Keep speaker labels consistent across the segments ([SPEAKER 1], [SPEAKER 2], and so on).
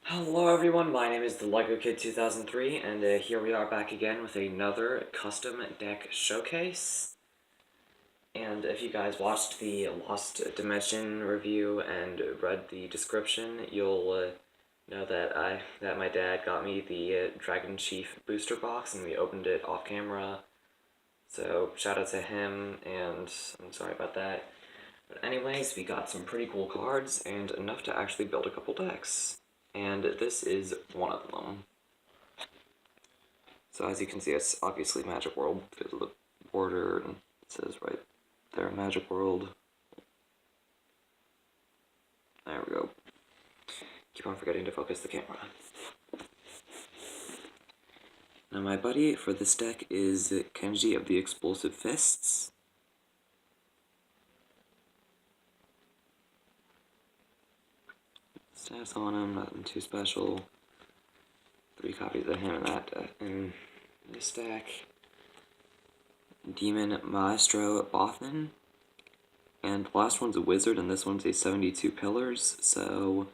[SPEAKER 1] Hello everyone, my name is the Lego Kid 2003, and here we are back again with another custom deck showcase. And if you guys watched the Lost Dimension review and read the description, you'll know that my dad got me the Dragon Chief booster box, and we opened it off camera. So shout out to him, and I'm sorry about that. But anyways, we got some pretty cool cards and enough to actually build a couple decks. And this is one of them. So as you can see, it's obviously Magic World because of the border, and it says right there, Magic World. There we go. Keep on forgetting to focus the camera. Now my buddy for this deck is Kenji of the Explosive Fists. Stats on him, nothing too special. 3 copies of him in this deck. Demon Maestro Bothan. And the last one's a wizard, and this one's a 72 pillars, so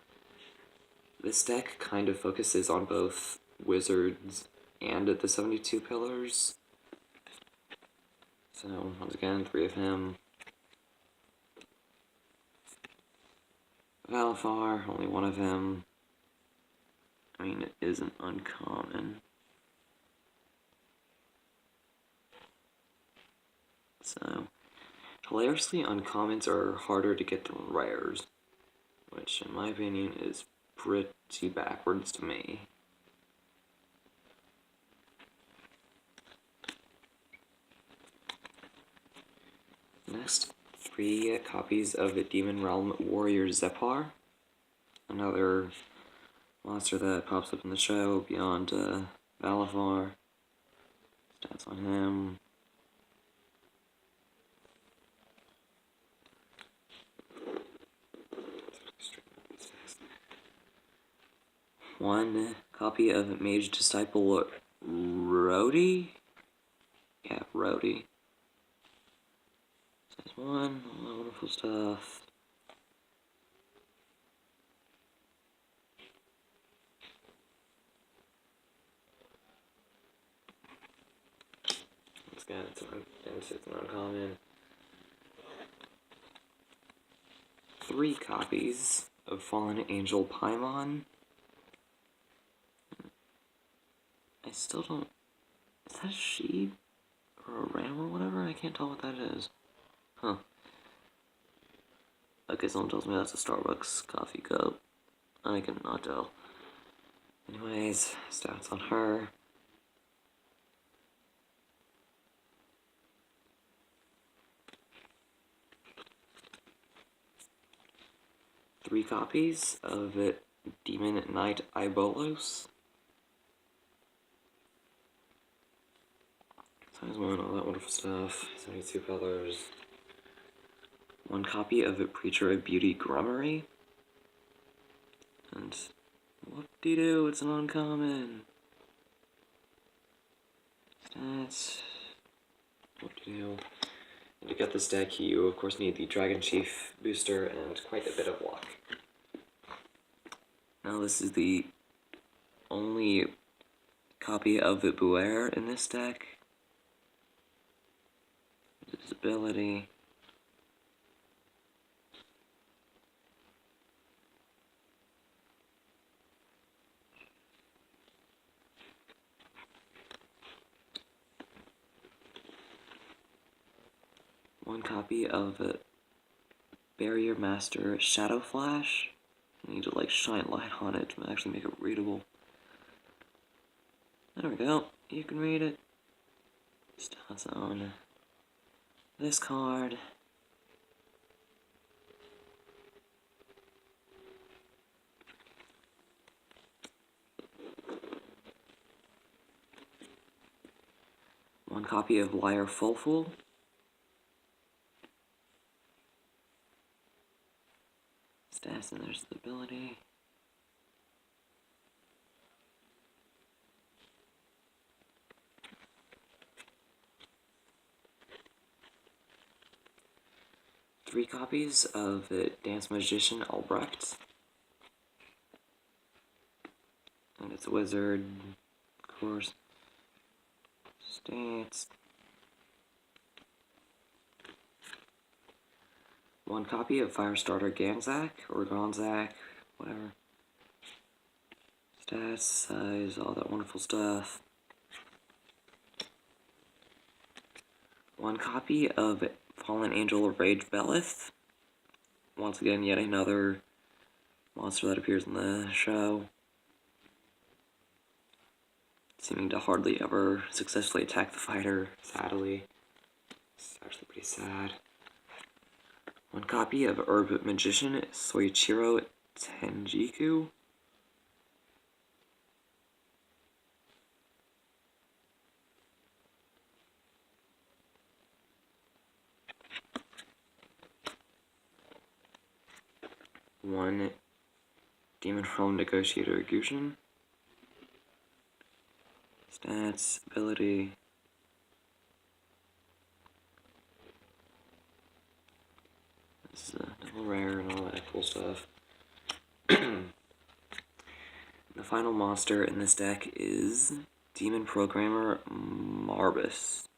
[SPEAKER 1] this deck kind of focuses on both wizards and the 72 pillars. So, once again, 3 of him. Valfar, only 1 of him. I mean, it isn't uncommon. So, hilariously, uncommons are harder to get than rares, which, in my opinion, is pretty backwards to me. Next, 3 copies of the Demon Realm Warrior Zepar, another monster that pops up in the show beyond Valafar. Stats on him. One copy of Mage Disciple Rhodey? Yeah, Rhodey. Says 1, all that wonderful stuff. Once again, it's an uncommon. 3 copies of Fallen Angel Paimon. I still don't... Is that a sheep? Or a ram or whatever? I can't tell what that is. Huh. Okay, someone tells me that's a Starbucks coffee cup. I cannot tell. Anyways, stats on her. Three copies of Demon Knight Ibolos. Size 1, all that wonderful stuff. 72 colors. 1 copy of Preacher of Beauty Grummery. And whoop-de-doo, it's an uncommon. Stats. Whoop-de-doo. And to get this deck, you of course need the Dragon Chief booster and quite a bit of luck. Now this is the only copy of the Buer in this deck. His ability. One copy of Barrier Master Shadow Flash. I need to like shine light on it to actually make it readable. There we go. You can read it. Stats on this card. One copy of Liar Fulful. Stats, and there's the ability. Three copies of Dance Magician Albrecht. And it's a wizard, of course. Stats. One copy of Firestarter Ganzak, or Gonzak, whatever. Stats, size, all that wonderful stuff. One copy of Fallen Angel Rage Belith. Once again, yet another monster that appears in the show, seeming to hardly ever successfully attack the fighter, sadly. It's actually pretty sad. One copy of Herb Magician Soichiro Tenjiku. One Demon Realm Negotiator Gushin. Stats, ability. This is a double rare and all that cool stuff. The final monster in this deck is Demon Programmer Marbus.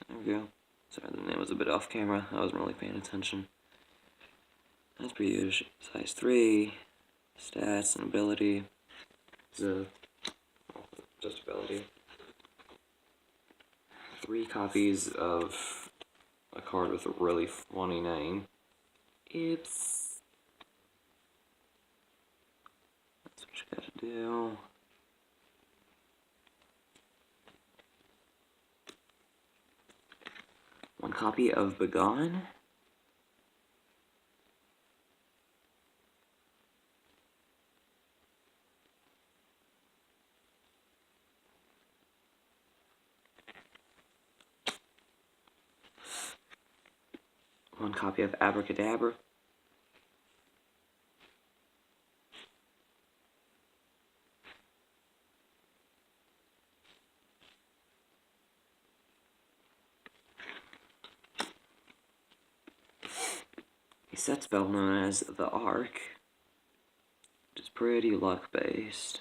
[SPEAKER 1] There we go. Sorry, the name was a bit off camera. I wasn't really paying attention. That's pretty huge. Size 3, stats and ability. Just ability. 3 copies of a card with a really funny name. Oops. That's what you gotta do. One copy of Begone. One copy of Abracadabra. A set spell known as the Arc, which is pretty luck-based.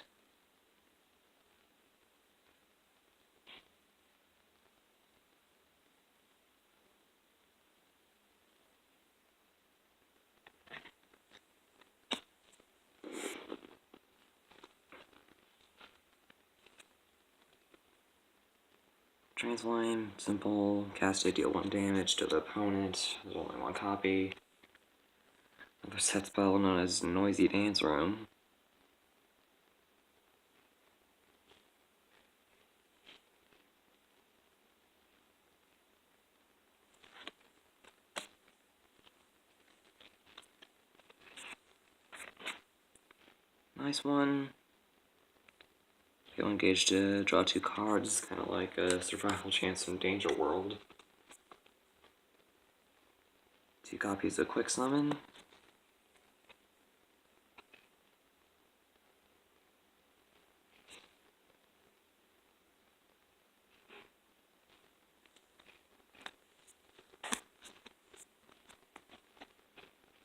[SPEAKER 1] Transline, simple, cast it, deal 1 damage to the opponent. There's only 1 copy. Another set spell known as Noisy Dance Room. Nice one. Feel engaged to draw 2 cards, kind of like a survival chance in Danger World. 2 copies of Quick Summon.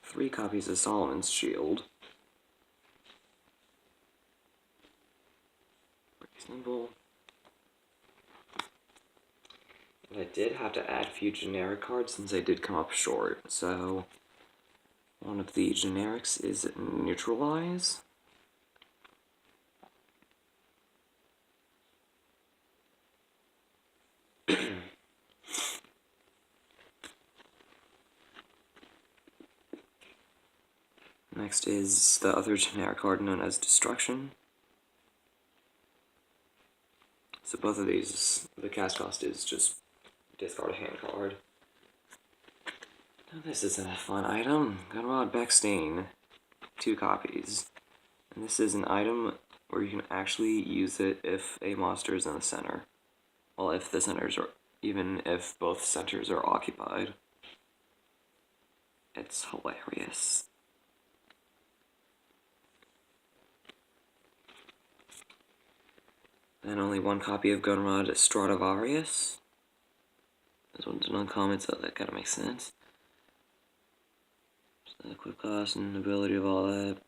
[SPEAKER 1] Three copies of Solomon's Shield. Pretty simple. And I did have to add a few generic cards since I did come up short, so one of the generics is Neutralize. Next is the other generic card known as Destruction. So both of these, the cast cost is just discard a hand card. Now this is a fun item. Gunrod Beckstein. 2 copies. And this is an item where you can actually use it if a monster is in the center. Well, if the centers are, even if both centers are occupied. It's hilarious. And only 1 copy of Gunrod Stradivarius. This one's an uncommon, so that kinda makes sense. Just the quick cost and ability of all that.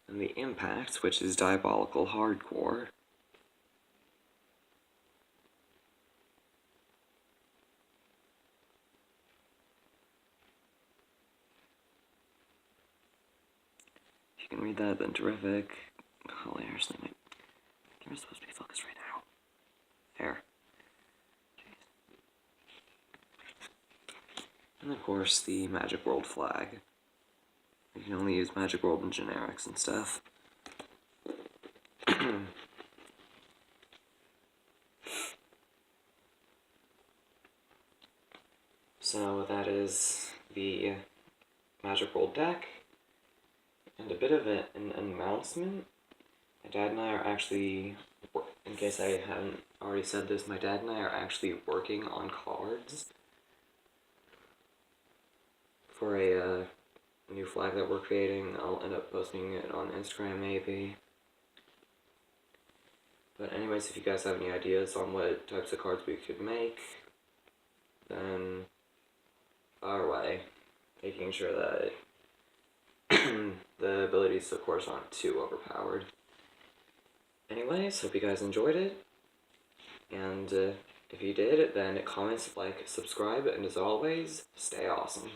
[SPEAKER 1] And the Impact, which is Diabolical Hardcore. If you can read that, then terrific. Hilariously, my camera's supposed to be focused right now. There. And of course, the Magic World flag. You can only use Magic World and generics and stuff. So that is the Magic World deck. And a bit of an announcement. My dad and I are actually, in case I haven't already said this, my dad and I are actually working on cards for a new flag that we're creating. I'll end up posting it on Instagram maybe. But anyways, if you guys have any ideas on what types of cards we could make, then our way. Making sure that the abilities, of course, aren't too overpowered. Anyways, hope you guys enjoyed it. And if you did, then comment, like, subscribe, and as always, stay awesome.